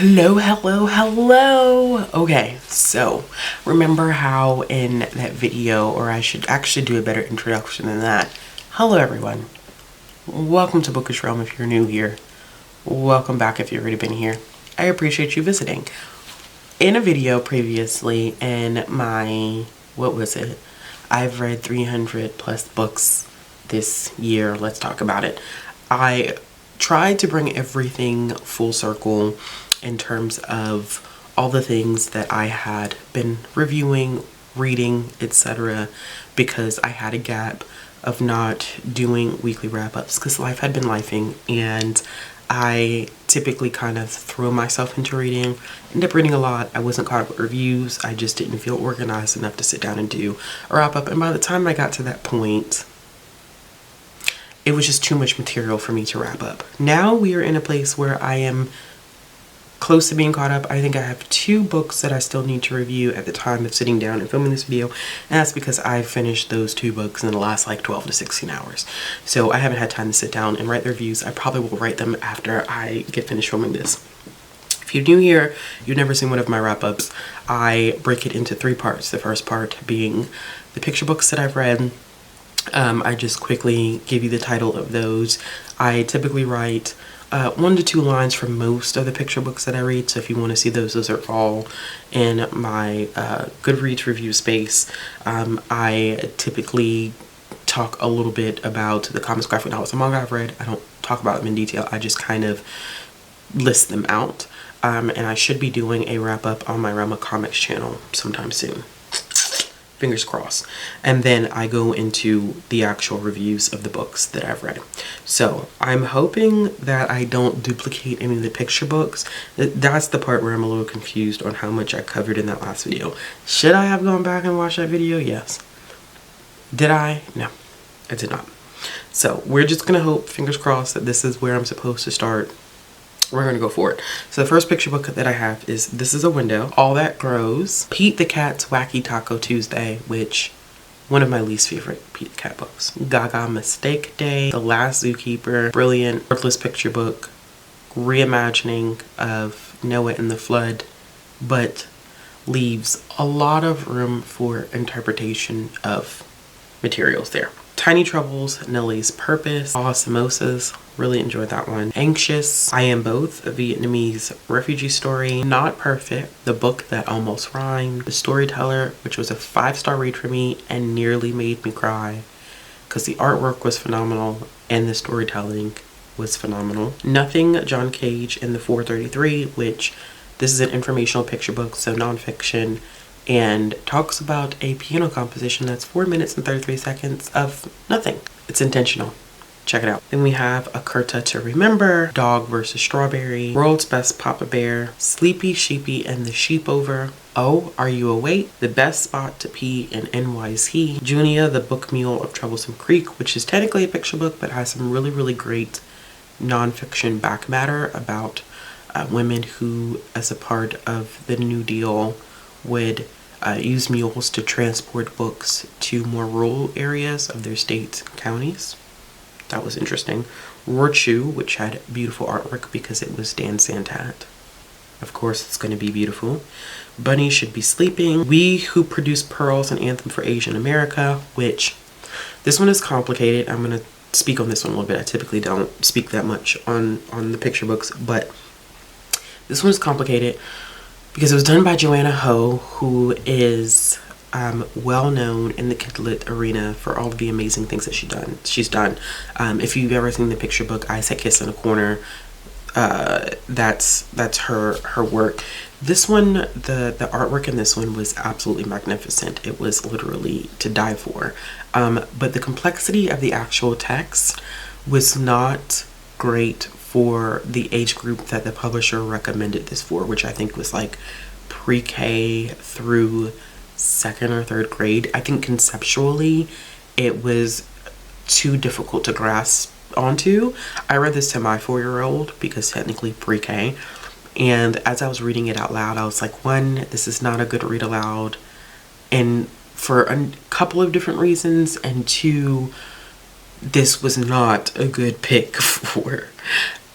Hello, hello, hello. Okay, so remember how in that video, or I should actually do a better introduction than that. Hello everyone. Welcome to Bookish Realm if you're new here. Welcome back if you've already been here. I appreciate you visiting. In a video previously in my, what was it? I've read 300 plus books this year. Let's talk about it. I tried to bring everything full circle in terms of all the things that I had been reviewing, reading, etc. because I had a gap of not doing weekly wrap-ups because life had been lifing, and I typically kind of throw myself into reading, end up reading a lot. I wasn't caught up with reviews. I just didn't feel organized enough to sit down and do a wrap-up, and by the time I got to that point, it was just too much material for me to wrap up. Now we are in a place where I am close to being caught up. I think I have 2 books that I still need to review at the time of sitting down and filming this video, and that's because I finished those 2 books in the last like 12 to 16 hours. So I haven't had time to sit down and write the reviews. I probably will write them after I get finished filming this. If you're new here, you've never seen one of my wrap-ups, I break it into 3 parts. The first part being the picture books that I've read. I just quickly give you the title of those. I typically write 1 to 2 lines for most of the picture books that I read, so if you want to see those are all in my Goodreads review space. I typically talk a little bit about the comics, graphic novels, and manga I've read. I don't talk about them in detail, I just kind of list them out. And I should be doing a wrap-up on my Realm of Comics channel sometime soon. Fingers crossed. And then I go into the actual reviews of the books that I've read. So I'm hoping that I don't duplicate any of the picture books. That's the part where I'm a little confused on how much I covered in that last video. Should I have gone back and watched that video? Yes. Did I? No, I did not. So we're just gonna hope, fingers crossed, that this is where I'm supposed to start. We're going to go for it. So the first picture book that I have is This Is a Window, All That Grows, Pete the Cat's Wacky Taco Tuesday, which one of my least favorite Pete the Cat books. Gaga Mistake Day, The Last Zookeeper, brilliant, worthless picture book, reimagining of Noah and the Flood, but leaves a lot of room for interpretation of materials there. Tiny Troubles, Nellie's Purpose, Raw Samosas, really enjoyed that one. Anxious, I Am Both, a Vietnamese refugee story. Not Perfect, the book that almost rhymed. The Storyteller, which was a 5-star read for me and nearly made me cry because the artwork was phenomenal and the storytelling was phenomenal. Nothing, John Cage and the 433, which this is an informational picture book, so nonfiction, and talks about a piano composition that's 4 minutes and 33 seconds of nothing. It's intentional. Check it out. Then we have A Curta to Remember, Dog vs. Strawberry, World's Best Papa Bear, Sleepy Sheepy and the Sheepover, Oh, Are You Awake? The Best Spot to Pee in NYC, Junia, the Book Mule of Troublesome Creek, which is technically a picture book but has some really, really great nonfiction back matter about women who, as a part of the New Deal, would use mules to transport books to more rural areas of their states and counties. That was interesting. Rorchu, which had beautiful artwork because it was Dan Santat. Of course, it's going to be beautiful. Bunny Should Be Sleeping. We Who Produce Pearls, an Anthem for Asian America, which this one is complicated. I'm going to speak on this one a little bit. I typically don't speak that much on the picture books, but this one is complicated because it was done by Joanna Ho, who is well known in the Kindle arena for all of the amazing things that she's done. If you've ever seen the picture book I Said Kiss in a Corner, that's her work. This one, the artwork in this one was absolutely magnificent. It was literally to die for. But the complexity of the actual text was not great for the age group that the publisher recommended this for, which I think was like pre-K through 2nd or 3rd grade. I think conceptually it was too difficult to grasp onto. I read this to my 4-year-old because technically pre-K, and as I was reading it out loud, I was like, 1, this is not a good read aloud, and for a couple of different reasons, and 2, this was not a good pick for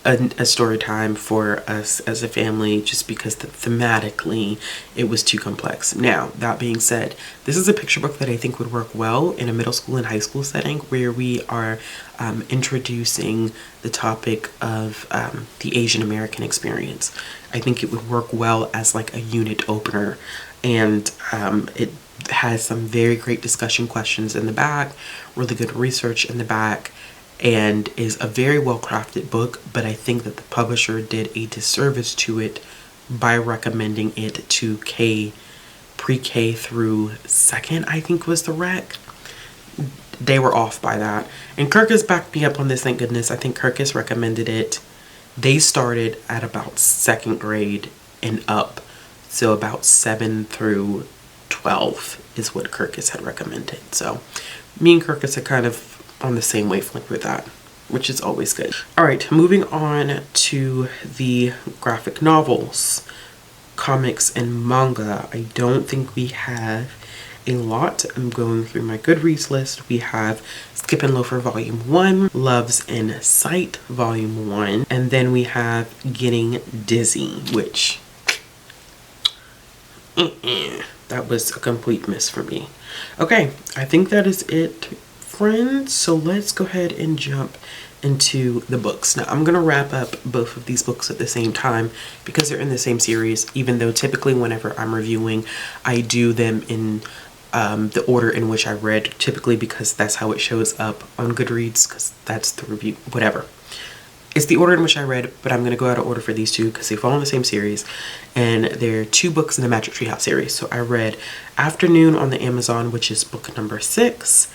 a story time for us as a family, just because thematically it was too complex. Now, that being said, this is a picture book that I think would work well in a middle school and high school setting, where we are introducing the topic of the Asian American experience. I think it would work well as like a unit opener, and it has some very great discussion questions in the back, really good research in the back, and is a very well crafted book. But I think that the publisher did a disservice to it by recommending it to pre-K through second, I think was the rec. They were off by that. And Kirkus backed me up on this, thank goodness. I think Kirkus recommended it. They started at about second grade and up. So about 7 through 12 is what Kirkus had recommended. So me and Kirkus are kind of on the same wavelength with that, which is always good. All right, moving on to the graphic novels, comics, and manga. I don't think we have a lot. I'm going through my Goodreads list. We have Skip and Loafer Volume 1, Love's in Sight Volume 1, and then we have Getting Dizzy, which that was a complete miss for me. Okay, I think that is it, friends. So let's go ahead and jump into the books. Now I'm gonna wrap up both of these books at the same time because they're in the same series, even though typically whenever I'm reviewing, I do them in the order in which I read, typically because that's how it shows up on Goodreads, because that's the review, whatever. It's the order in which I read, but I'm going to go out of order for these two because they fall in the same series, and they're 2 books in the Magic Tree House series. So I read Afternoon on the Amazon, which is book number 6,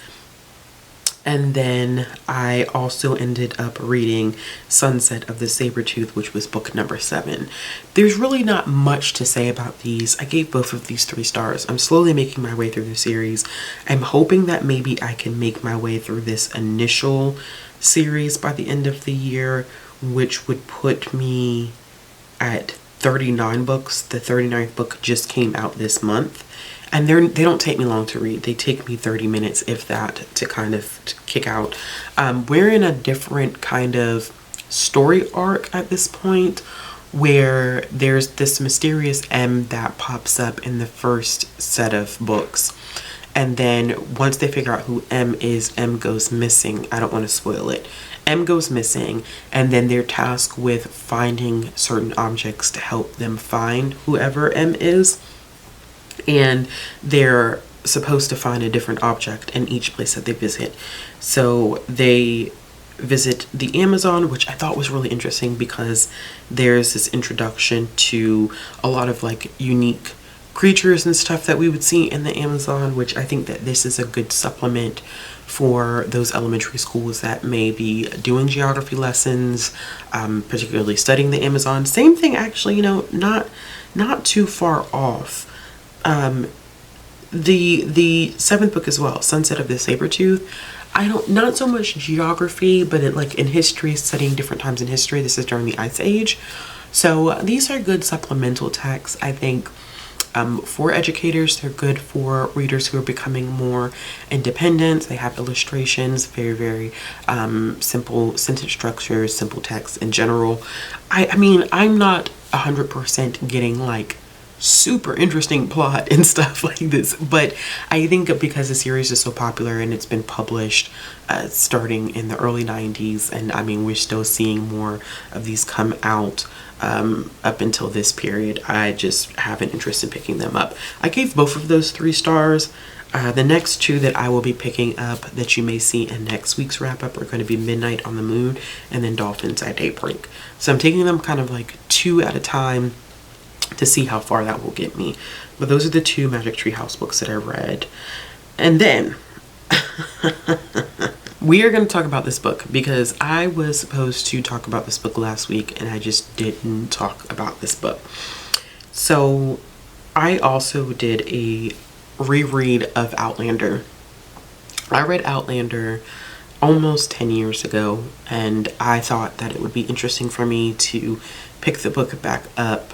and then I also ended up reading Sunset of the Sabertooth, which was book number 7. There's really not much to say about these. I gave both of these 3 stars. I'm slowly making my way through the series. I'm hoping that maybe I can make my way through this initial series by the end of the year, which would put me at 39 books. The 39th book just came out this month, and they don't take me long to read. They take me 30 minutes, if that, to kind of kick out. We're in a different kind of story arc at this point, where there's this mysterious M that pops up in the first set of books. And then once they figure out who M is, M goes missing. I don't want to spoil it. M goes missing, and then they're tasked with finding certain objects to help them find whoever M is. And they're supposed to find a different object in each place that they visit. So they visit the Amazon, which I thought was really interesting because there's this introduction to a lot of like unique creatures and stuff that we would see in the Amazon, which I think that this is a good supplement for those elementary schools that may be doing geography lessons, particularly studying the Amazon. Same thing, actually, you know, not too far off. The 7th book as well, Sunset of the Sabertooth. Not so much geography, but like in history, studying different times in history. This is during the Ice Age. So these are good supplemental texts, I think. For educators, they're good for readers who are becoming more independent. They have illustrations, very, very simple sentence structures, simple text in general. I mean, I'm not 100% getting like super interesting plot and stuff like this, but I think because the series is so popular and it's been published starting in the early 90s, and I mean, we're still seeing more of these come out up until this period, I just have an interest in picking them up. I gave both of those 3 stars. The next 2 that I will be picking up that you may see in next week's wrap up are going to be Midnight on the Moon and then Dolphins at Daybreak. So I'm taking them kind of like 2 at a time to see how far that will get me. But those are the 2 Magic Tree House books that I read. And then we are going to talk about this book because I was supposed to talk about this book last week and I just didn't talk about this book. So I also did a reread of Outlander. I read Outlander almost 10 years ago, and I thought that it would be interesting for me to pick the book back up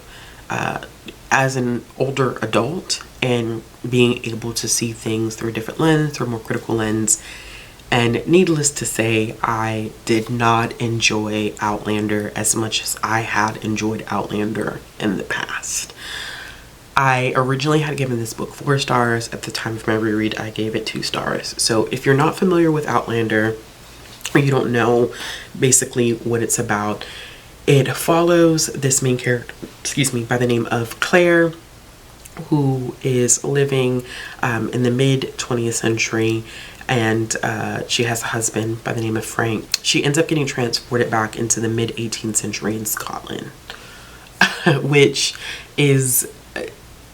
as an older adult and being able to see things through a different lens, through a more critical lens. And needless to say, I did not enjoy Outlander as much as I had enjoyed Outlander in the past. I originally had given this book 4 stars. At the time of my reread, I gave it 2 stars. So if you're not familiar with Outlander, or you don't know basically what it's about, it follows this main character, by the name of Claire, who is living in the mid 20th century, and she has a husband by the name of Frank. She ends up getting transported back into the mid 18th century in Scotland, which is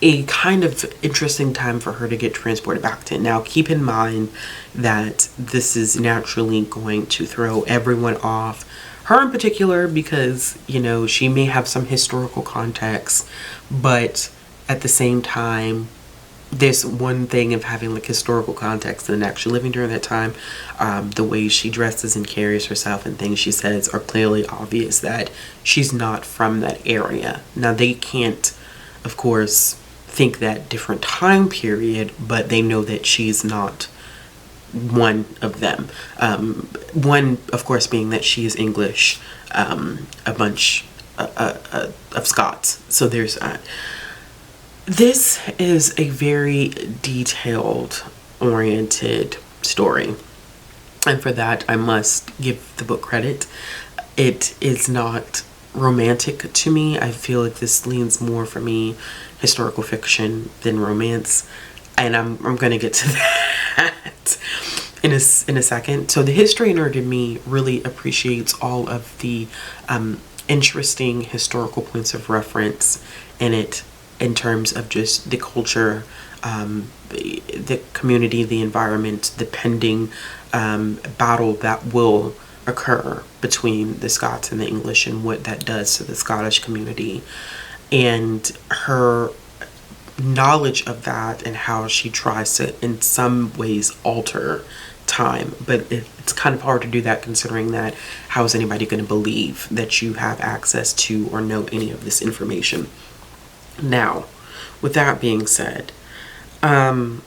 a kind of interesting time for her to get transported back to. Now, keep in mind that this is naturally going to throw everyone off, her in particular, because, you know, she may have some historical context, but at the same time, there's one thing of having like historical context and actually living during that time. The way she dresses and carries herself and things she says are clearly obvious that she's not from that area. Now, they can't, of course, think that different time period, but they know that she's not one of them. One, of course, being that she is English, a bunch of Scots. So there's that. This is a very detailed oriented story, and for that I must give the book credit. It is not romantic to me. I feel like this leans more for me historical fiction than romance, and I'm going to get to that in a second. So the history nerd in me really appreciates all of the interesting historical points of reference in it, in terms of just the culture, the community, the environment, the pending battle that will occur between the Scots and the English, and what that does to the Scottish community, and her knowledge of that, and how she tries to in some ways alter time. But it's kind of hard to do that, considering that how is anybody going to believe that you have access to or know any of this information? Now, with that being said, one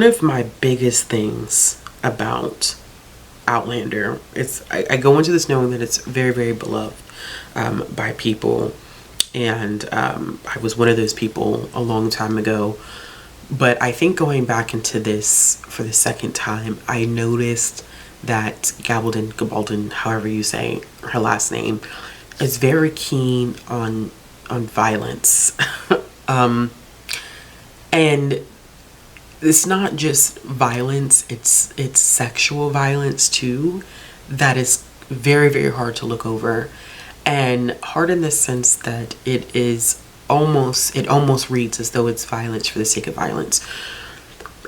of my biggest things about Outlander is I go into this knowing that it's very, very beloved by people, and I was one of those people a long time ago. But I think going back into this for the second time, I noticed that Gabaldon, however you say her last name, is very keen on violence. And it's not just violence, it's sexual violence too, that is very, very hard to look over, and hard in the sense that it almost reads as though it's violence for the sake of violence.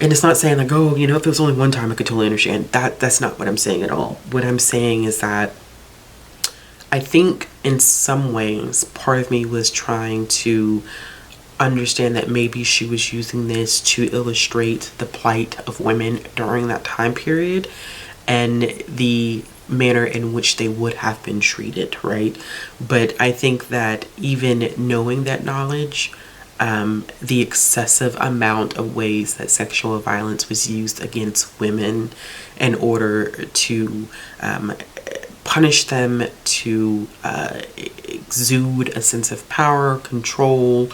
And it's not saying like, oh, you know, if it was only one time I could totally understand. That's not what I'm saying at all. What I'm saying is that I think in some ways part of me was trying to understand that maybe she was using this to illustrate the plight of women during that time period and the manner in which they would have been treated, right? But I think that even knowing that knowledge, the excessive amount of ways that sexual violence was used against women in order to punish them, to exude a sense of power, control,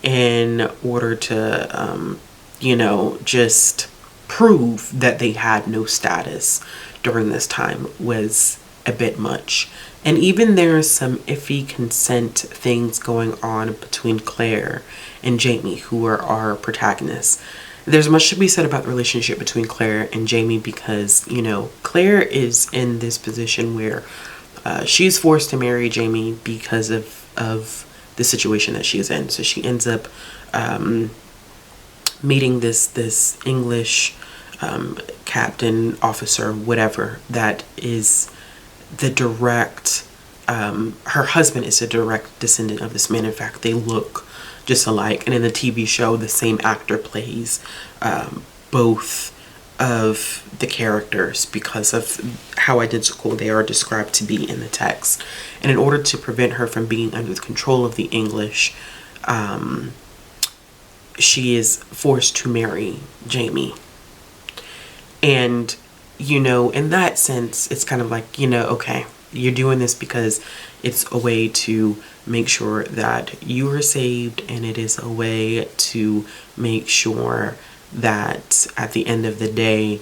in order to, you know, just prove that they had no status during this time, was a bit much. And even there's some iffy consent things going on between Claire and Jamie, who are our protagonists. There's much to be said about the relationship between Claire and Jamie, because, you know, Claire is in this position where she's forced to marry Jamie because of the situation that she is in. So she ends up meeting this English captain, officer, whatever, that is the direct, her husband is a direct descendant of this man. In fact, they look just alike. And in the TV show, the same actor plays both of the characters because of how identical they are described to be in the text. And in order to prevent her from being under the control of the English, she is forced to marry Jamie. And you know, in that sense, it's kind of like, you know, okay, you're doing this because it's a way to make sure that you are saved, and it is a way to make sure that at the end of the day,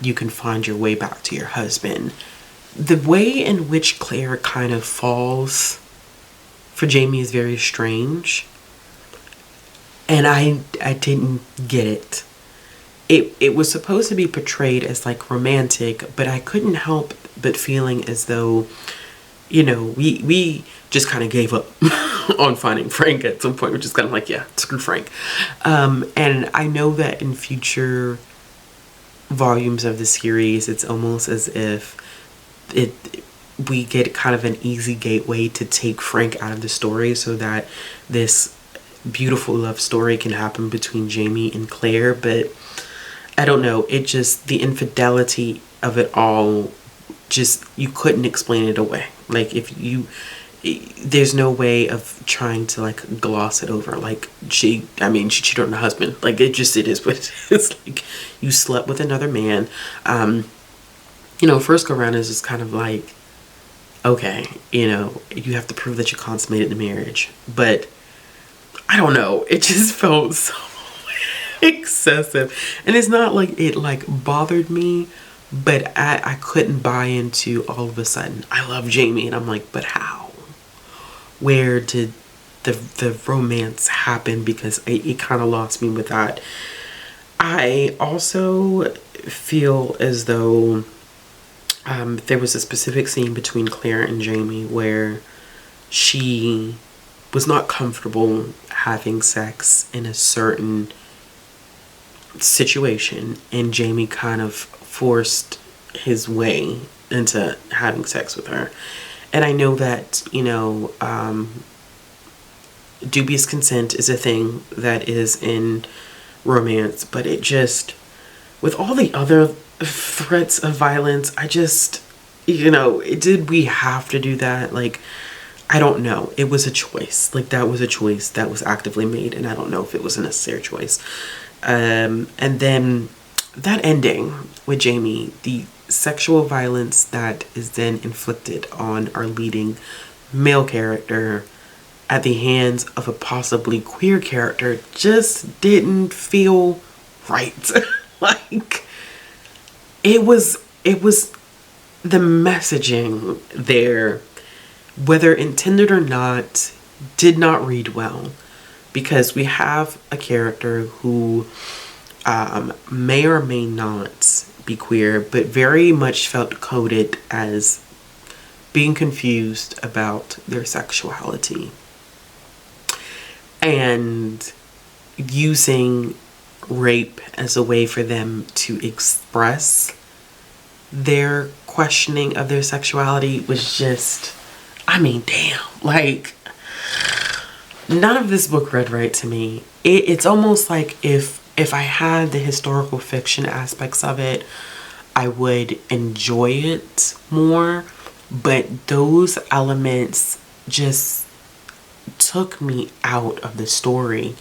you can find your way back to your husband. The way in which Claire kind of falls for Jamie is very strange, and I didn't get it. It was supposed to be portrayed as like romantic, but I couldn't help but feeling as though, you know, we just kind of gave up on finding Frank at some point. We're just kind of like, yeah, screw Frank. And I know that in future volumes of the series, it's almost as if we get kind of an easy gateway to take Frank out of the story so that this beautiful love story can happen between Jamie and Claire. But I don't know, it just, the infidelity of it all, just, you couldn't explain it away. Like, if you, there's no way of trying to like gloss it over. Like, she cheated on her husband. Like, it is what it is. Like, you slept with another man. You know, first go around is just kind of like, okay, you know, you have to prove that you consummated the marriage. But I don't know, it just felt so excessive. And it's not like it like bothered me, but I couldn't buy into all of a sudden, I love Jamie, and I'm like, but how? Where did the romance happen? Because it kind of lost me with that. I also feel as though there was a specific scene between Claire and Jamie where she was not comfortable having sex in a certain situation, and Jamie kind of forced his way into having sex with her. And I know that, you know, dubious consent is a thing that is in romance, but it just, with all the other threats of violence, I just, you know, did we have to do that? Like, I don't know. It was a choice. Like, that was a choice that was actively made, and I don't know if it was a necessary choice. And then that ending with Jamie, the sexual violence that is then inflicted on our leading male character at the hands of a possibly queer character, just didn't feel right. Like, it was the messaging there, whether intended or not, did not read well, because we have a character who may or may not be queer, but very much felt coded as being confused about their sexuality and using rape as a way for them to express their questioning of their sexuality was just, I mean, damn, like, none of this book read right to me. It's almost like if I had the historical fiction aspects of it, I would enjoy it more, but those elements just took me out of the story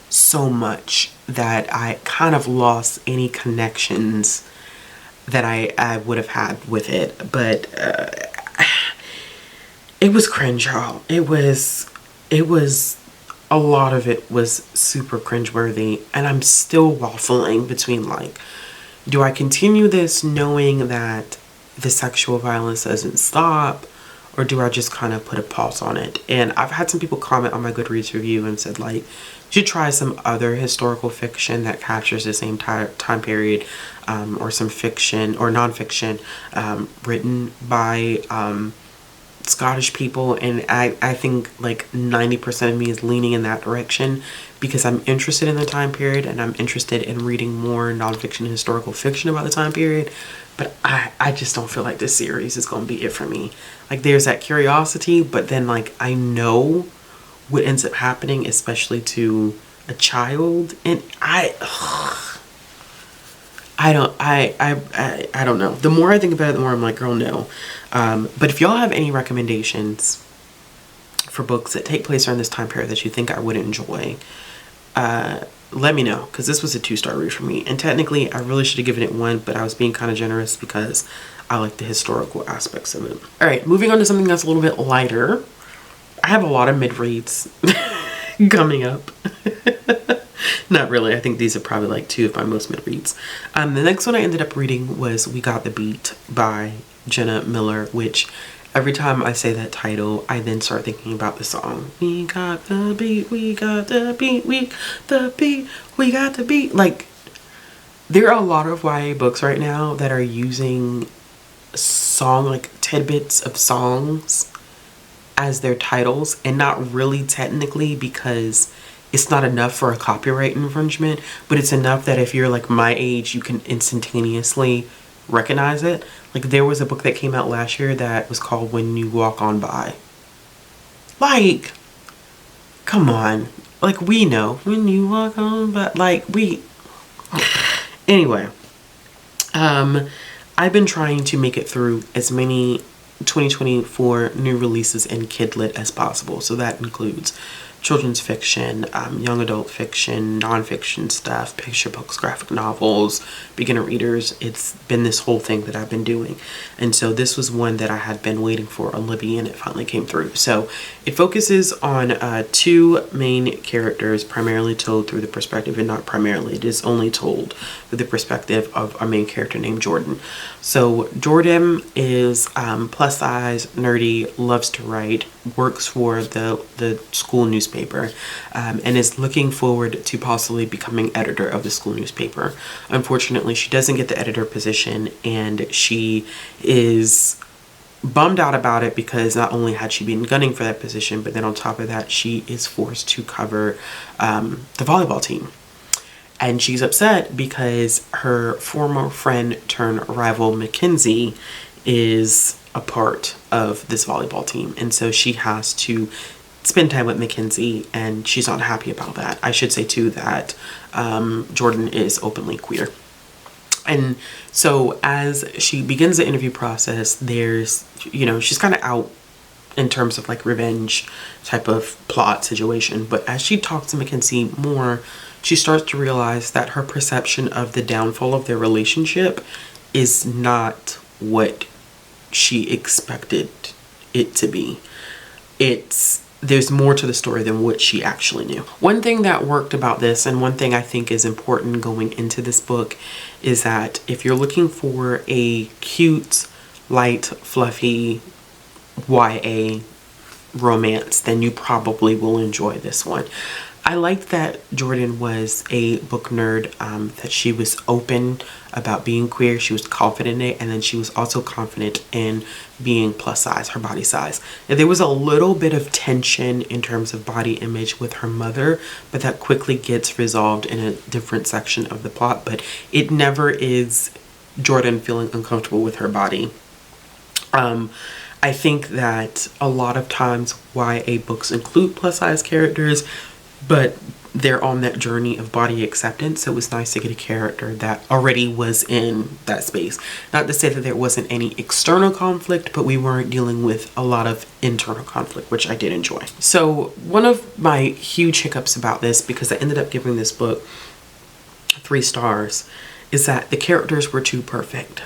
so much that I kind of lost any connections that I would have had with it. But it was cringe, y'all. It was, a lot of it was super cringeworthy, and I'm still waffling between, like, do I continue this knowing that the sexual violence doesn't stop, or do I just kind of put a pause on it? And I've had some people comment on my Goodreads review and said, like, you should try some other historical fiction that captures the same time period, or some fiction or nonfiction written by Scottish people. And I think like 90% of me is leaning in that direction because I'm interested in the time period, and I'm interested in reading more nonfiction and historical fiction about the time period. But I just don't feel like this series is going to be it for me. Like, there's that curiosity, but then, like, I know what ends up happening, especially to a child, and I don't know. The more I think about it, the more I'm like, girl, no. But if y'all have any recommendations for books that take place around this time period that you think I would enjoy, let me know, because this was a 2-star read for me. And technically, I really should have given it 1, but I was being kind of generous because I like the historical aspects of it. All right, moving on to something that's a little bit lighter. I have a lot of mid-reads coming up. Not really. I think these are probably like 2 of my most mid-reads. The next one I ended up reading was We Got the Beat by Jenna Miller, which every time I say that title, I then start thinking about the song. We got the beat, we got the beat, we the beat, we got the beat. Like, there are a lot of YA books right now that are using song, like tidbits of songs as their titles, and not really technically, because it's not enough for a copyright infringement, but it's enough that if you're like my age, you can instantaneously recognize it. Like, there was a book that came out last year that was called When You Walk On By. Like, come on. Like, we know when you walk on by. Like, we... Anyway. I've been trying to make it through as many 2024 new releases in Kidlit as possible. So that includes children's fiction, young adult fiction, nonfiction stuff, picture books, graphic novels, beginner readers. It's been this whole thing that I've been doing. And so this was one that I had been waiting for on Libby, and it finally came through. So it focuses on 2 main characters, primarily told through the perspective, and not primarily, it is only told through the perspective of a main character named Jordan. So Jordan is plus size, nerdy, loves to write, works for the school newspaper, and is looking forward to possibly becoming editor of the school newspaper. Unfortunately, she doesn't get the editor position, and she is bummed out about it because not only had she been gunning for that position, but then on top of that, she is forced to cover the volleyball team. And she's upset because her former friend turned rival Mackenzie is a part of this volleyball team. And so she has to spend time with Mackenzie, and she's not happy about that. I should say too that Jordan is openly queer. And so as she begins the interview process, there's, you know, she's kind of out in terms of like revenge type of plot situation. But as she talks to Mackenzie more, she starts to realize that her perception of the downfall of their relationship is not what she expected it to be. There's more to the story than what she actually knew. One thing that worked about this, and one thing I think is important going into this book, is that if you're looking for a cute, light, fluffy YA romance, then you probably will enjoy this one. I liked that Jordan was a book nerd, that she was open about being queer, she was confident in it, and then she was also confident in being plus size, her body size. And there was a little bit of tension in terms of body image with her mother, but that quickly gets resolved in a different section of the plot. But it never is Jordan feeling uncomfortable with her body. I think that a lot of times YA books include plus size characters, but they're on that journey of body acceptance. So it was nice to get a character that already was in that space. Not to say that there wasn't any external conflict, but we weren't dealing with a lot of internal conflict, which I did enjoy. So one of my huge hiccups about this, because I ended up giving this book 3 stars, is that the characters were too perfect.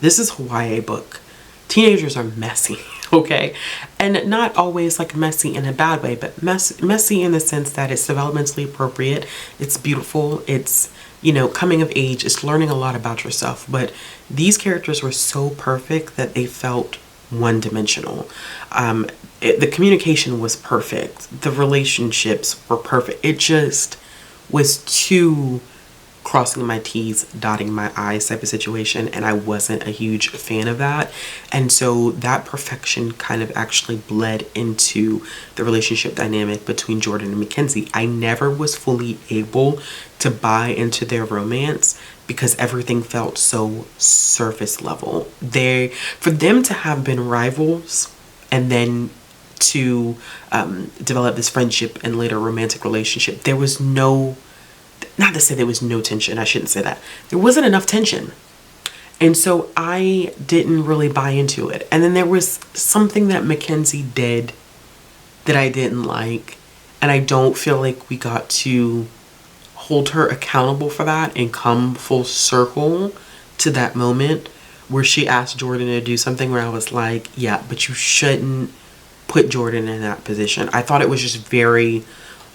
This is a YA book. Teenagers are messy, okay? And not always like messy in a bad way, but messy in the sense that it's developmentally appropriate, it's beautiful, it's, you know, coming of age, it's learning a lot about yourself. But these characters were so perfect that they felt one-dimensional. The communication was perfect. The relationships were perfect. It just was too crossing my T's, dotting my I's type of situation, and I wasn't a huge fan of that. And so that perfection kind of actually bled into the relationship dynamic between Jordan and Mackenzie. I never was fully able to buy into their romance because everything felt so surface level. For them to have been rivals and then to develop this friendship and later romantic relationship, there was no, not to say there was no tension, I shouldn't say that. There wasn't enough tension. And so I didn't really buy into it. And then there was something that Mackenzie did that I didn't like. And I don't feel like we got to hold her accountable for that and come full circle to that moment where she asked Jordan to do something where I was like, yeah, but you shouldn't put Jordan in that position. I thought it was just very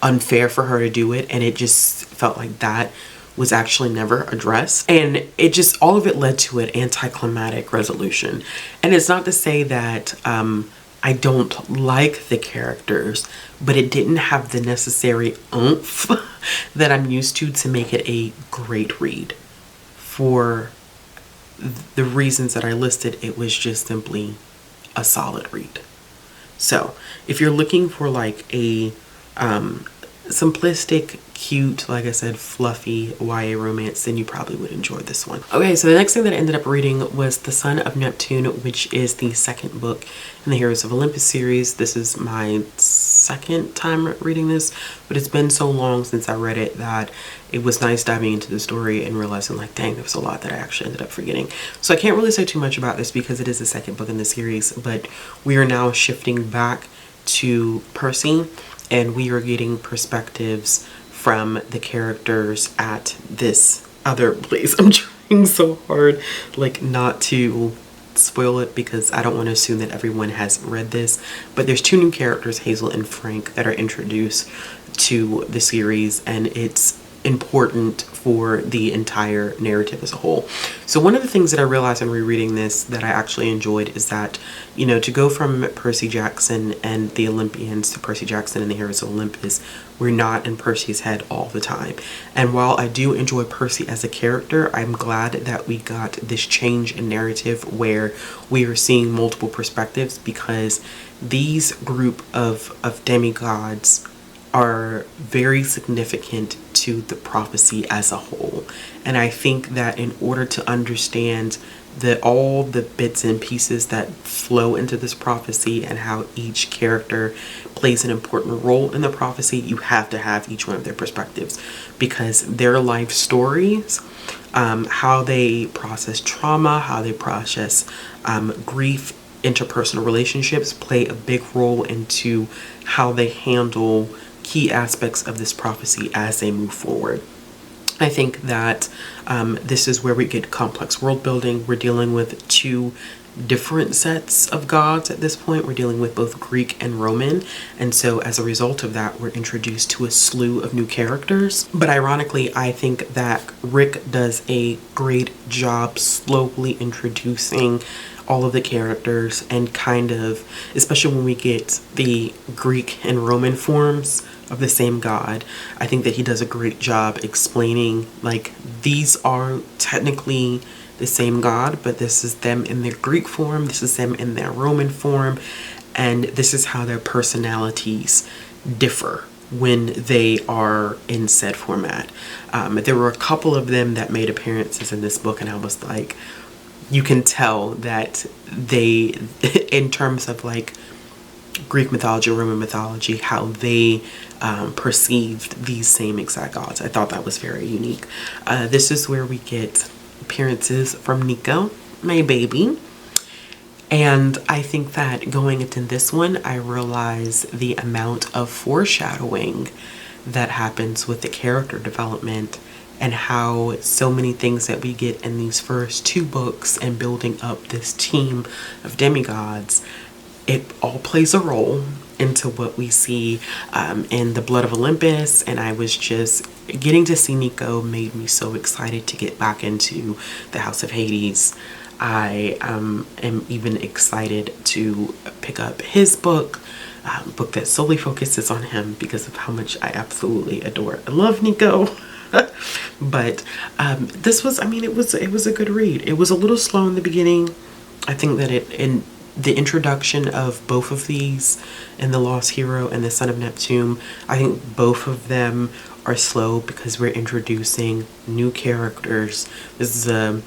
unfair for her to do it, and it just felt like that was actually never addressed, and it just, all of it led to an anticlimactic resolution. And it's not to say that I don't like the characters, but it didn't have the necessary oomph that I'm used to make it a great read. For the reasons that I listed, it was just simply a solid read. So if you're looking for like a simplistic, cute, like I said, fluffy YA romance, then you probably would enjoy this one. Okay, so the next thing that I ended up reading was The Son of Neptune, which is the second book in the Heroes of Olympus series. This is my second time reading this, but it's been so long since I read it that it was nice diving into the story and realizing like, dang, there was a lot that I actually ended up forgetting. So I can't really say too much about this because it is the second book in the series, but we are now shifting back to Percy, and we are getting perspectives from the characters at this other place. I'm trying so hard like not to spoil it because I don't want to assume that everyone has read this, but there's two new characters, Hazel and Frank, that are introduced to the series, and it's important for the entire narrative as a whole. So one of the things that I realized in rereading this that I actually enjoyed is that, you know, to go from Percy Jackson and the Olympians to Percy Jackson and the Heroes of Olympus, we're not in Percy's head all the time. And while I do enjoy Percy as a character, I'm glad that we got this change in narrative where we are seeing multiple perspectives, because these group of demigods are very significant to the prophecy as a whole. And I think that in order to understand all the bits and pieces that flow into this prophecy and how each character plays an important role in the prophecy, you have to have each one of their perspectives, because their life stories, how they process trauma, how they process grief, interpersonal relationships, play a big role into how they handle key aspects of this prophecy as they move forward. I think that this is where we get complex world building. We're dealing with two different sets of gods at this point. We're dealing with both Greek and Roman, and so as a result of that, we're introduced to a slew of new characters. But ironically, I think that Rick does a great job slowly introducing all of the characters, and kind of, especially when we get the Greek and Roman forms of the same god, I think that he does a great job explaining like, these are technically the same god, but this is them in their Greek form, this is them in their Roman form, and this is how their personalities differ when they are in said format. There were a couple of them that made appearances in this book, and I was like, you can tell that they, in terms of like Greek mythology, Roman mythology, how they perceived these same exact gods. I thought that was very unique. This is where we get appearances from Nico, my baby. And I think that going into this one, I realize the amount of foreshadowing that happens with the character development, and how so many things that we get in these first two books and building up this team of demigods, it all plays a role into what we see in the Blood of Olympus. And I was just getting to see Nico made me so excited to get back into the House of Hades. I am even excited to pick up his book that solely focuses on him because of how much I absolutely adore and love Nico. But this was, I mean, it was a good read. It was a little slow in the beginning. I think that in the introduction of both of these, in The Lost Hero and The Son of Neptune, I think both of them are slow because we're introducing new characters. This is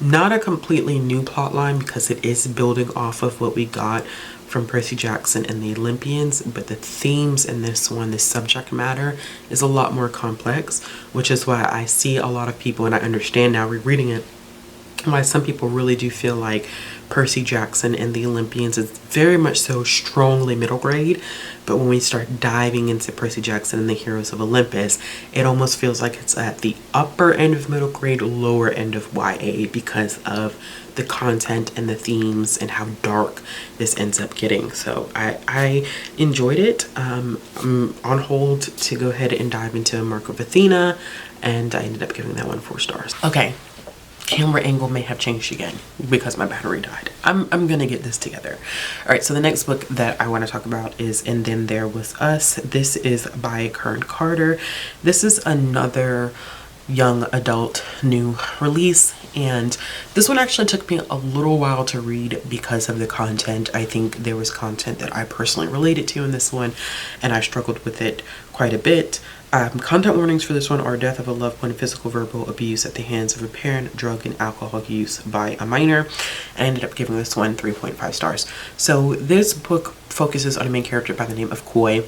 not a completely new plot line because it is building off of what we got from Percy Jackson and the Olympians, but the themes in this one, the subject matter, is a lot more complex, which is why I see a lot of people, and I understand now rereading it, why some people really do feel like Percy Jackson and the Olympians is very much so strongly middle grade, but when we start diving into Percy Jackson and the Heroes of Olympus, it almost feels like it's at the upper end of middle grade, lower end of YA, because of the content and the themes and how dark this ends up getting. So I enjoyed it. I'm on hold to go ahead and dive into Mark of Athena, and I ended up giving that one 4 stars. Okay. Camera angle may have changed again because my battery died. I'm gonna get this together. All right, so the next book that I want to talk about is And Then There Was Us. This is by Karen Carter. This is another young adult new release, and this one actually took me a little while to read because of the content. I think there was content that I personally related to in this one, and I struggled with it quite a bit. Content warnings for this one are death of a loved one, physical, verbal abuse at the hands of a parent, drug and alcohol use by a minor. I ended up giving this one 3.5 stars. So this book focuses on a main character by the name of Koi,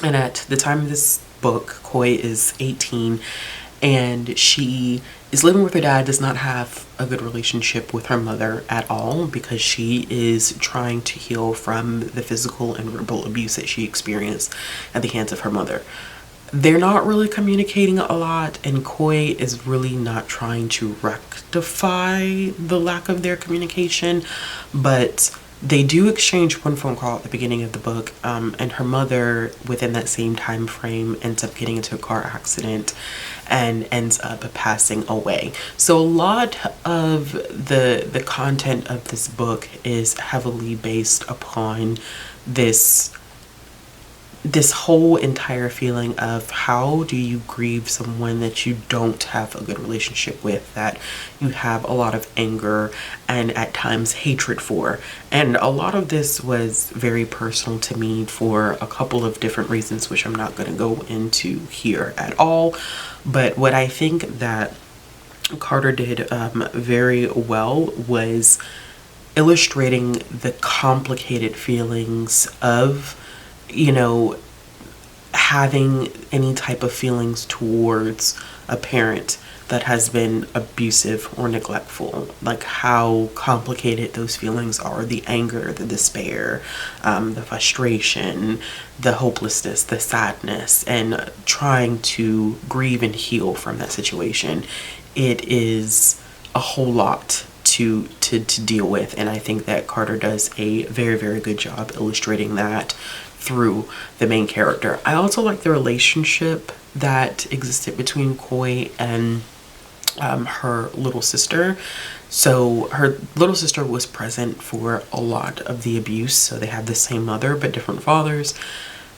and at the time of this book, Koi is 18, and she is living with her dad, does not have a good relationship with her mother at all because she is trying to heal from the physical and verbal abuse that she experienced at the hands of her mother. They're not really communicating a lot, and Koi is really not trying to rectify the lack of their communication, but they do exchange one phone call at the beginning of the book, and her mother, within that same time frame, ends up getting into a car accident and ends up passing away. So a lot of the content of this book is heavily based upon this whole entire feeling of how do you grieve someone that you don't have a good relationship with, that you have a lot of anger and at times hatred for. And a lot of this was very personal to me for a couple of different reasons, which I'm not going to go into here at all. But what I think that Carter did very well was illustrating the complicated feelings of, you know, having any type of feelings towards a parent that has been abusive or neglectful, like how complicated those feelings are, the anger, the despair, the frustration, the hopelessness, the sadness, and trying to grieve and heal from that situation. It is a whole lot to deal with, and I think that Carter does a very, very good job illustrating that through the main character. I also like the relationship that existed between Koi and her little sister. So her little sister was present for a lot of the abuse, so they have the same mother but different fathers,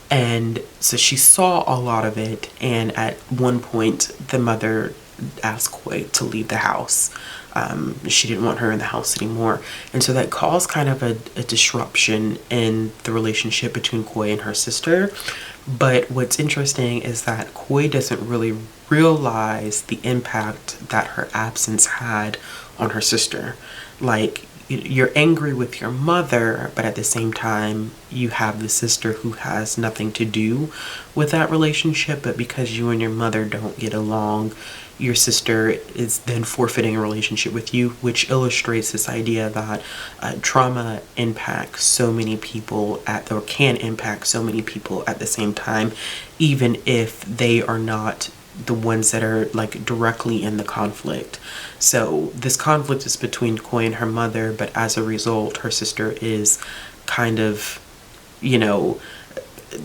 and so she saw a lot of it, and at one point the mother asked Koi to leave the house. She didn't want her in the house anymore, and so that caused kind of a disruption in the relationship between Koi and her sister. But what's interesting is that Koi doesn't really realize the impact that her absence had on her sister. Like, you're angry with your mother, but at the same time you have the sister who has nothing to do with that relationship, but because you and your mother don't get along, your sister is then forfeiting a relationship with you, which illustrates this idea that trauma impacts so many people or can impact so many people at the same time, even if they are not the ones that are like directly in the conflict. So this conflict is between Koi and her mother, but as a result, her sister is kind of, you know,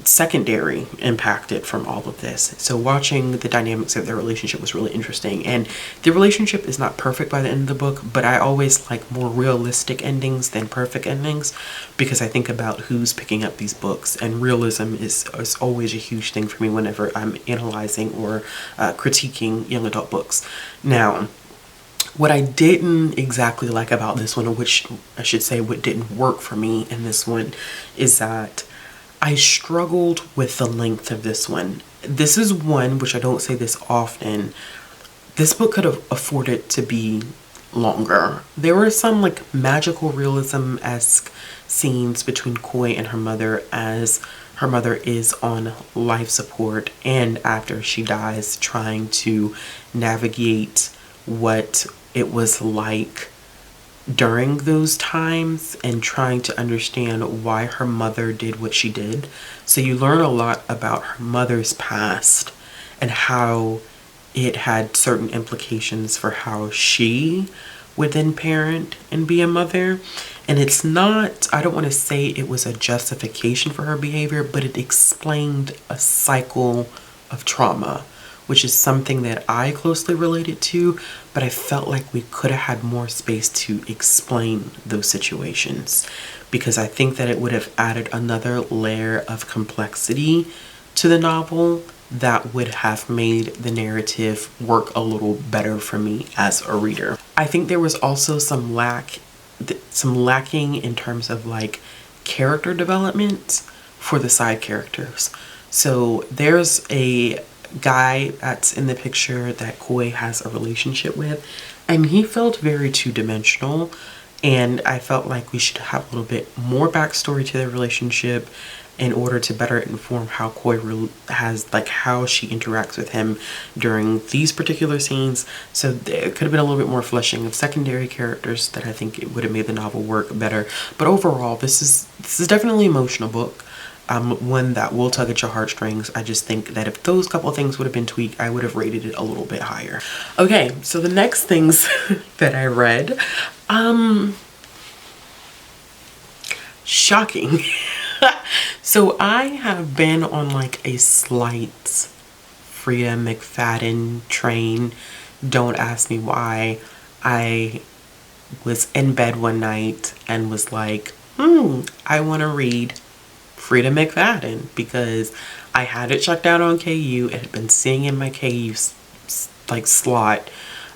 secondary impacted from all of this. So watching the dynamics of their relationship was really interesting, and the relationship is not perfect by the end of the book, but I always like more realistic endings than perfect endings, because I think about who's picking up these books, and realism is always a huge thing for me whenever I'm analyzing or critiquing young adult books. Now, what I didn't exactly like about this one, or which I should say what didn't work for me in this one, is that I struggled with the length of this one. This is one, which I don't say this often, this book could have afforded to be longer. There were some like magical realism-esque scenes between Koi and her mother, as her mother is on life support and after she dies, trying to navigate what it was like during those times and trying to understand why her mother did what she did. So you learn a lot about her mother's past and how it had certain implications for how she would then parent and be a mother. And it's not, I don't want to say it was a justification for her behavior, but it explained a cycle of trauma, which is something that I closely related to, but I felt like we could have had more space to explain those situations, because I think that it would have added another layer of complexity to the novel that would have made the narrative work a little better for me as a reader. I think there was also some lacking in terms of like character development for the side characters. So there's a guy that's in the picture that Koi has a relationship with, and he felt very two-dimensional, and I felt like we should have a little bit more backstory to their relationship in order to better inform how Koi has, like, how she interacts with him during these particular scenes. So there could have been a little bit more fleshing of secondary characters that I think it would have made the novel work better. But overall, this is definitely an emotional book. One that will tug at your heartstrings. I just think that if those couple of things would have been tweaked, I would have rated it a little bit higher. Okay, so the next things that I read, shocking. So I have been on like a slight Freida McFadden train. Don't ask me why. I was in bed one night and was like, I want to read Freida McFadden, because I had it checked out on KU. It had been sitting in my KU like slot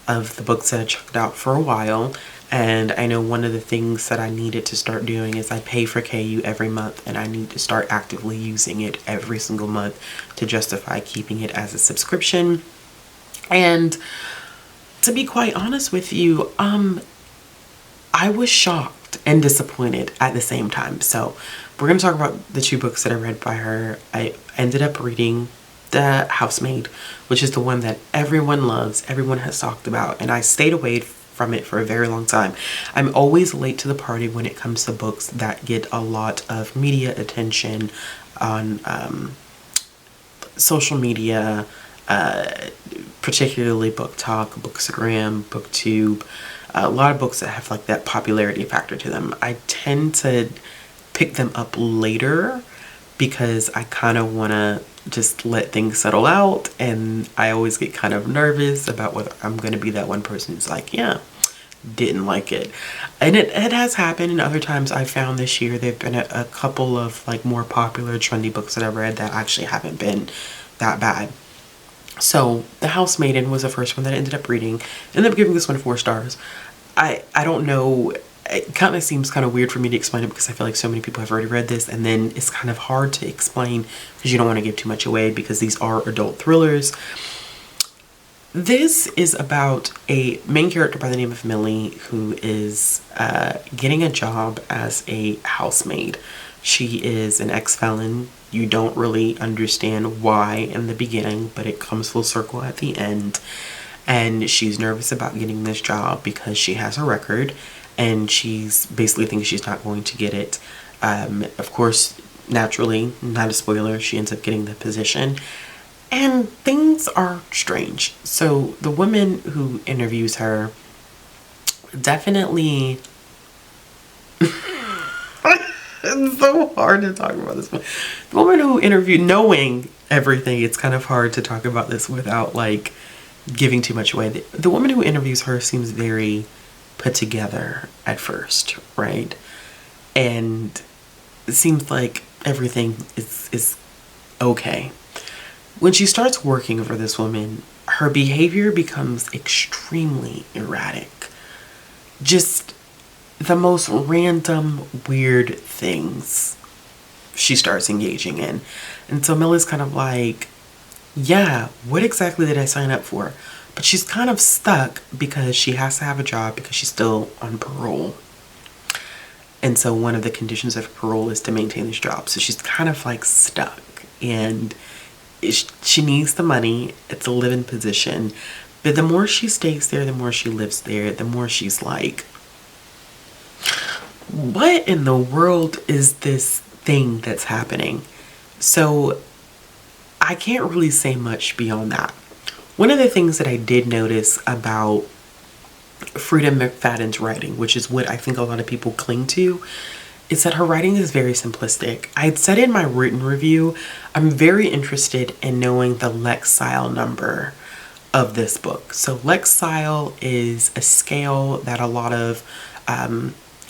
of the books that I checked out for a while. And I know one of the things that I needed to start doing is I pay for KU every month, and I need to start actively using it every single month to justify keeping it as a subscription. And to be quite honest with you, I was shocked and disappointed at the same time. So we're going to talk about the two books that I read by her. I ended up reading The Housemaid, which is the one that everyone loves, everyone has talked about, and I stayed away from it for a very long time. I'm always late to the party when it comes to books that get a lot of media attention on social media, particularly Book Talk, Bookstagram, BookTube, a lot of books that have like that popularity factor to them. I tend to pick them up later because I kind of want to just let things settle out, and I always get kind of nervous about whether I'm going to be that one person who's like, yeah, didn't like it. And it has happened, and other times I found this year there have been a couple of like more popular trendy books that I've read that actually haven't been that bad. So The Housemaiden was the first one that I ended up reading. Ended up giving this one 4 stars. I don't know, it kind of seems kind of weird for me to explain it because I feel like so many people have already read this, and then it's kind of hard to explain because you don't want to give too much away because these are adult thrillers. This is about a main character by the name of Millie who is getting a job as a housemaid. She is an ex-felon. You don't really understand why in the beginning, but it comes full circle at the end. And she's nervous about getting this job because she has a record, and she's basically thinks she's not going to get it. Of course, naturally, not a spoiler, she ends up getting the position. And things are strange. So the woman who interviews her definitely... It's so hard to talk about this one. The woman who interviewed, knowing everything, it's kind of hard to talk about this without like giving too much away. The woman who interviews her seems very put together at first, right? And it seems like everything is okay. When she starts working for this woman, her behavior becomes extremely erratic. Just the most random, weird things she starts engaging in. And so Millie's kind of like, yeah, what exactly did I sign up for? But she's kind of stuck because she has to have a job because she's still on parole. And so one of the conditions of parole is to maintain this job. So she's kind of like stuck, and she needs the money. It's a live-in position, But the more she stays there, the more she lives there, the more she's like, what in the world is this thing that's happening? So I can't really say much beyond that. One of the things that I did notice about Frida McFadden's writing, which is what I think a lot of people cling to, is that her writing is very simplistic. I had said in my written review, I'm very interested in knowing the Lexile number of this book. So Lexile is a scale that a lot of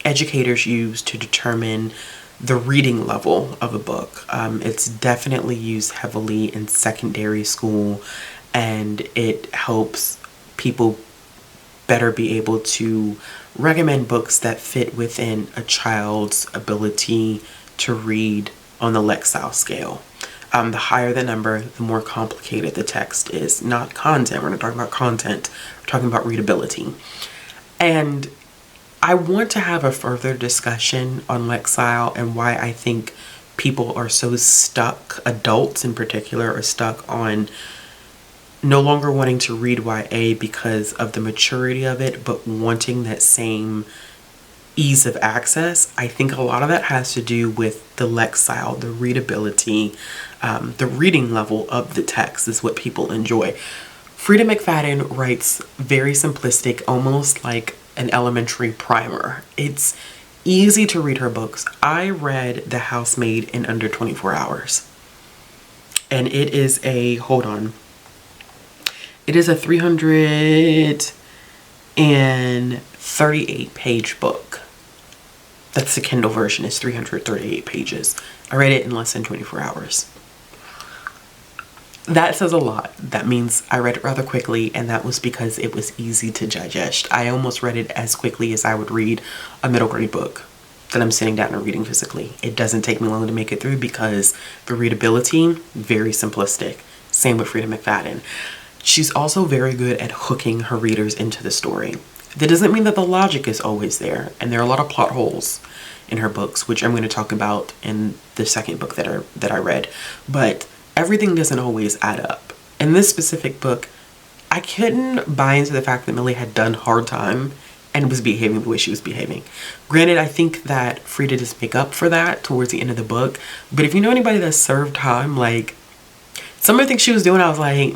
educators use to determine the reading level of a book. It's definitely used heavily in secondary school, and it helps people better be able to recommend books that fit within a child's ability to read on the Lexile scale. The higher the number, the more complicated the text is. Not content, we're not talking about content, we're talking about readability. And I want to have a further discussion on Lexile and why I think people are so stuck, adults in particular, are stuck on no longer wanting to read YA because of the maturity of it, but wanting that same ease of access. I think a lot of that has to do with the Lexile, the readability, the reading level of the text is what people enjoy. Frida McFadden writes very simplistic, almost like an elementary primer. It's easy to read her books. I read The Housemaid in under 24 hours. And it is a, hold on, it is a 338 page book. That's the Kindle version, it's 338 pages. I read it in less than 24 hours. That says a lot. That means I read it rather quickly, and that was because it was easy to digest. I almost read it as quickly as I would read a middle grade book that I'm sitting down and reading physically. It doesn't take me long to make it through because the readability, very simplistic. Same with Frida McFadden. She's also very good at hooking her readers into the story. That doesn't mean that the logic is always there, and there are a lot of plot holes in her books, which I'm going to talk about in the second book that I read. But everything doesn't always add up. In this specific book, I couldn't buy into the fact that Millie had done hard time and was behaving the way she was behaving. Granted, I think that Frida does make up for that towards the end of the book, but if you know anybody that served time, like, some of the things she was doing, I was like,